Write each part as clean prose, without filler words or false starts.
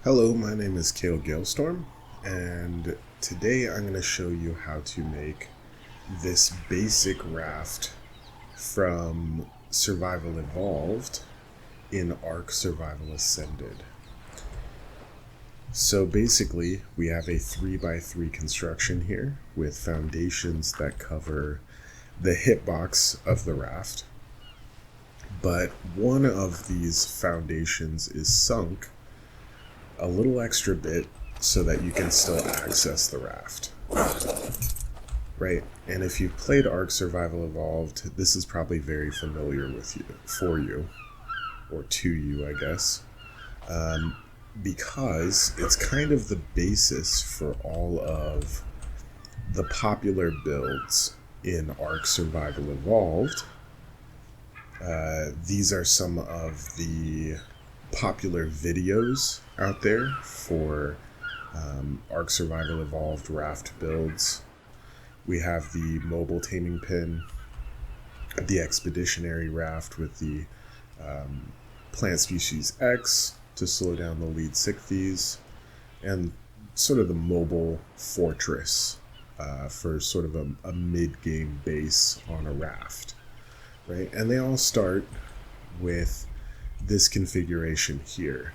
Hello, my name is Kale Galestorm, and today I'm going to show you how to make this basic raft from Survival Evolved in Ark Survival Ascended. So basically, we have a 3x3 construction here with foundations that cover the hitbox of the raft, but one of these foundations is sunk a little extra bit so that you can still access the raft. Right? And if you've played Ark Survival Evolved, this is probably very familiar for you, or to you, I guess, because it's kind of the basis for all of the popular builds in Ark Survival Evolved. These are some of the popular videos out there for Ark Survival Evolved raft builds. We have the mobile taming pin, the expeditionary raft with the plant species X to slow down the lead sichthies, and sort of the mobile fortress for sort of a mid-game base on a raft, right? And they all start with this configuration here.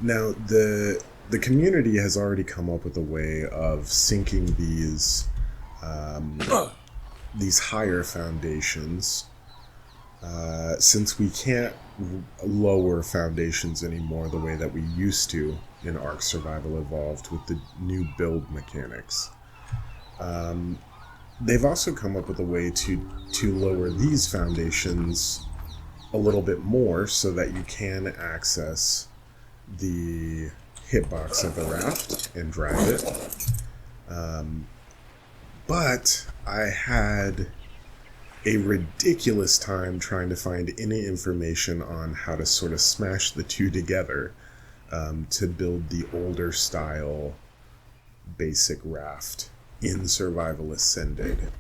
Now, the community has already come up with a way of syncing these higher foundations, since we can't lower foundations anymore the way that we used to in Ark Survival Evolved with the new build mechanics. They've also come up with a way to lower these foundations a little bit more so that you can access the hitbox of the raft and drive it. But I had a ridiculous time trying to find any information on how to sort of smash the two together to build the older style basic raft in Survival Ascended.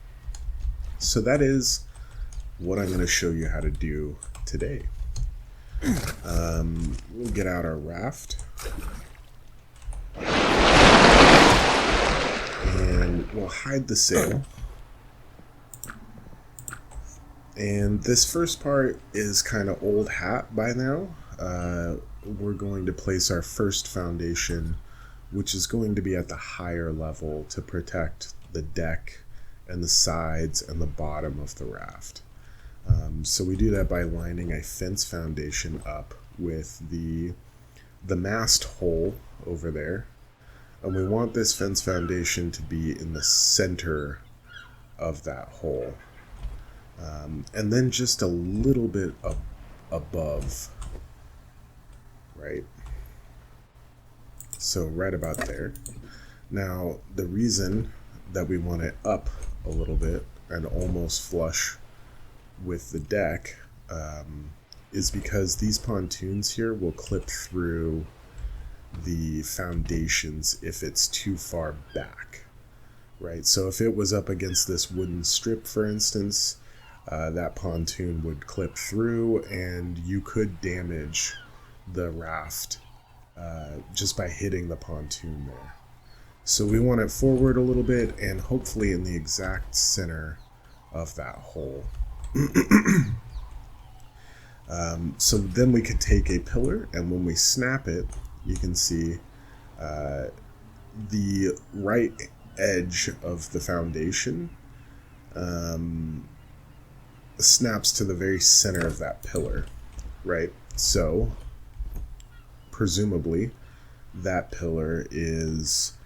So that is what I'm going to show you how to do today. We'll get out our raft and we'll hide the sail. And this first part is kind of old hat by now. We're going to place our first foundation, which is going to be at the higher level to protect the deck and the sides and the bottom of the raft. So we do that by lining a fence foundation up with the mast hole over there. And we want this fence foundation to be in the center of that hole. And then just a little bit above, right? So right about there. Now, the reason that we want it up a little bit and almost flush with the deck is because these pontoons here will clip through the foundations if it's too far back, right? So if it was up against this wooden strip, for instance, that pontoon would clip through and you could damage the raft just by hitting the pontoon there. So we want it forward a little bit and hopefully in the exact center of that hole. So then we could take a pillar, and when we snap it, you can see the right edge of the foundation snaps to the very center of that pillar, right? So presumably that pillar is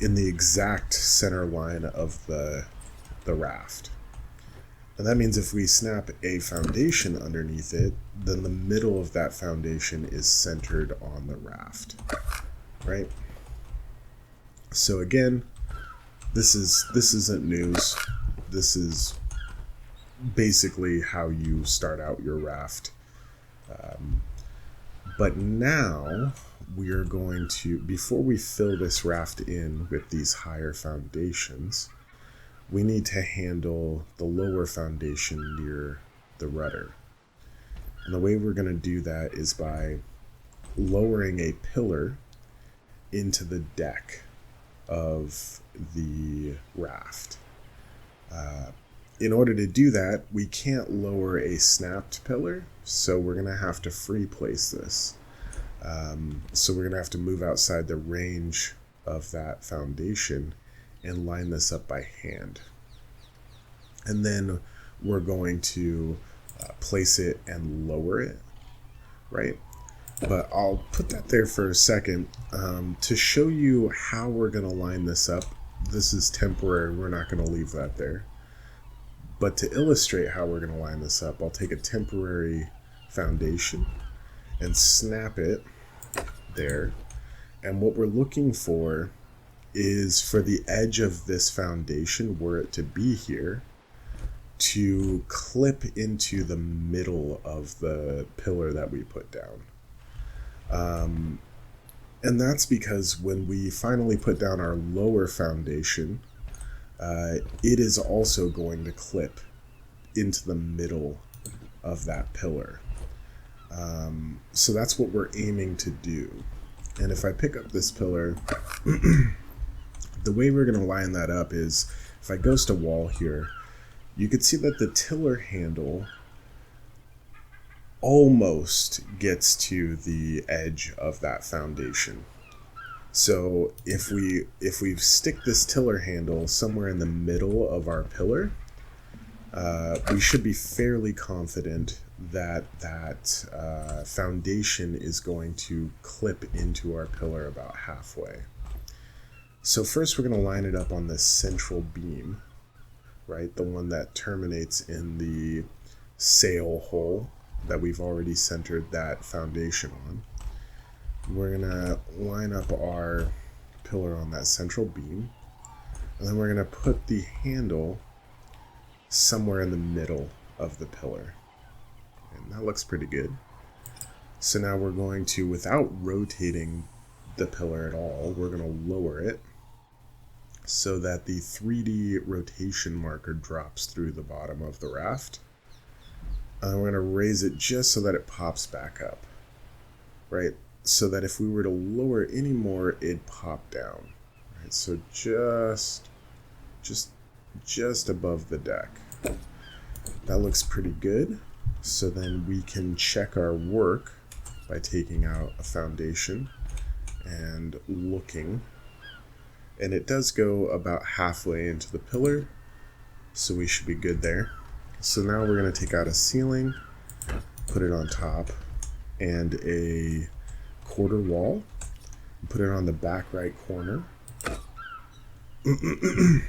in the exact center line of the raft. And that means if we snap a foundation underneath it, then the middle of that foundation is centered on the raft, right? So again, this isn't news. This is basically how you start out your raft. But now we are going to, before we fill this raft in with these higher foundations, we need to handle the lower foundation near the rudder. And the way we're going to do that is by lowering a pillar into the deck of the raft. In order to do that, we can't lower a snapped pillar, so we're going to have to free place this. So we're going to have to move outside the range of that foundation and line this up by hand. And then we're going to place it and lower it, right? But I'll put that there for a second to show you how we're going to line this up. This is temporary. We're not going to leave that there. But to illustrate how we're going to line this up, I'll take a temporary foundation and snap it there. And what we're looking for is for the edge of this foundation, were it to be here, to clip into the middle of the pillar that we put down. And that's because when we finally put down our lower foundation, it is also going to clip into the middle of that pillar. So that's what we're aiming to do. And if I pick up this pillar, the way we're going to line that up is, if I ghost a wall here, you can see that the tiller handle almost gets to the edge of that foundation. So if we stick this tiller handle somewhere in the middle of our pillar, we should be fairly confident that that foundation is going to clip into our pillar about halfway. So first we're going to line it up on this central beam, right? The one that terminates in the sail hole that we've already centered that foundation on. We're going to line up our pillar on that central beam, and then we're going to put the handle somewhere in the middle of the pillar. And that looks pretty good. So now we're going to, without rotating the pillar at all, we're going to lower it so that the 3D rotation marker drops through the bottom of the raft. We're going to raise it just so that it pops back up, right? So that if we were to lower it any more, it'd pop down, right? So just above the deck. That looks pretty good. So then we can check our work by taking out a foundation and looking. And it does go about halfway into the pillar, so we should be good there. So now we're going to take out a ceiling, put it on top, and a quarter wall, put it on the back right corner. And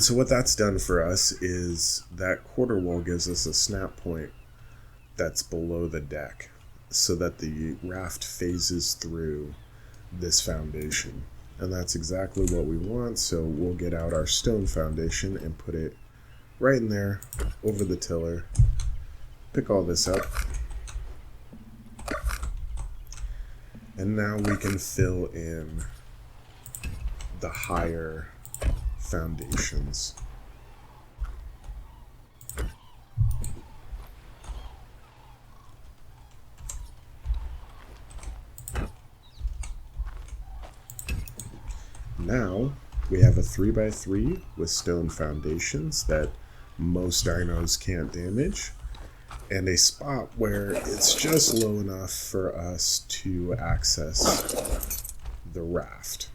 so what that's done for us is that quarter wall gives us a snap point that's below the deck so that the raft phases through this foundation. And that's exactly what we want, so we'll get out our stone foundation and put it right in there over the tiller. Pick all this up. And now we can fill in the higher foundations. Now we have a 3x3 with stone foundations that most dinos can't damage, and a spot where it's just low enough for us to access the raft.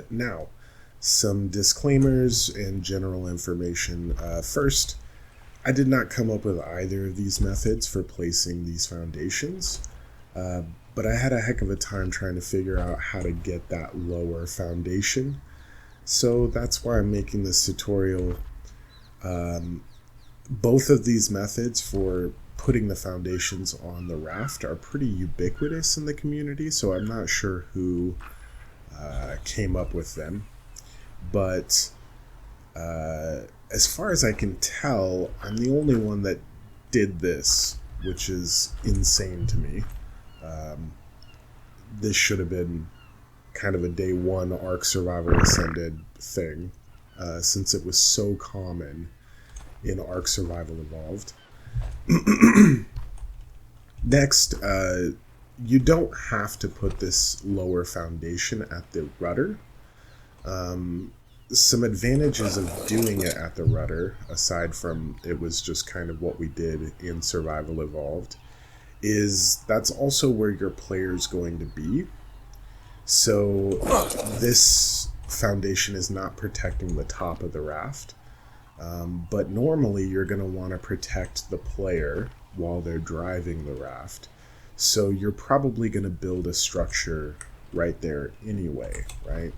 Now, some disclaimers and general information. First, I did not come up with either of these methods for placing these foundations, but I had a heck of a time trying to figure out how to get that lower foundation. So that's why I'm making this tutorial. Both of these methods for putting the foundations on the raft are pretty ubiquitous in the community, so I'm not sure who came up with them. But as far as I can tell, I'm the only one that did this, which is insane to me. This should have been kind of a day one Ark Survival Ascended thing, since it was so common in Ark Survival Evolved. Next, you don't have to put this lower foundation at the rudder. Some advantages of doing it at the rudder, aside from it was just kind of what we did in Survival Evolved, is that's also where your player's going to be. So this foundation is not protecting the top of the raft, but normally you're going to want to protect the player while they're driving the raft. So you're probably going to build a structure right there anyway, right?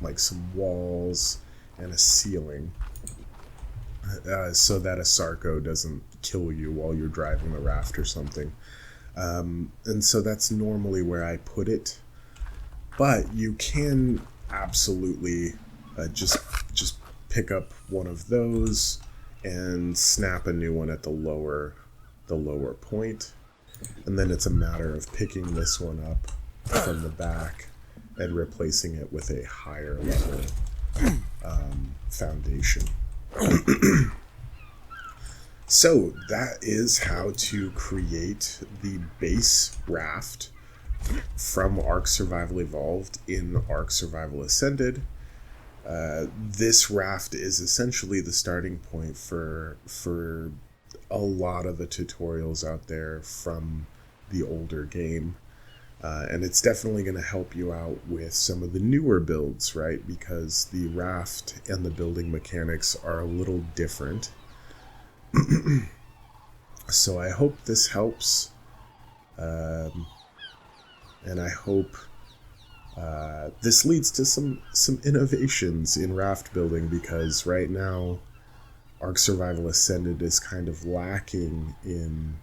Like some walls and a ceiling, so that a Sarco doesn't kill you while you're driving the raft or something. And so that's normally where I put it. But you can absolutely just pick up one of those and snap a new one at the lower point. And then it's a matter of picking this one up from the back and replacing it with a higher level foundation. So that is how to create the base raft from Ark Survival Evolved in Ark Survival Ascended. This raft is essentially the starting point for a lot of the tutorials out there from the older game. And it's definitely going to help you out with some of the newer builds, right? Because the raft and the building mechanics are a little different. So I hope this helps. And I hope this leads to some innovations in raft building, because right now Ark Survival Ascended is kind of lacking in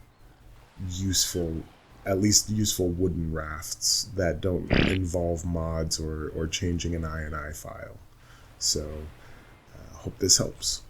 at least useful wooden rafts that don't involve mods or changing an INI file. So hope this helps.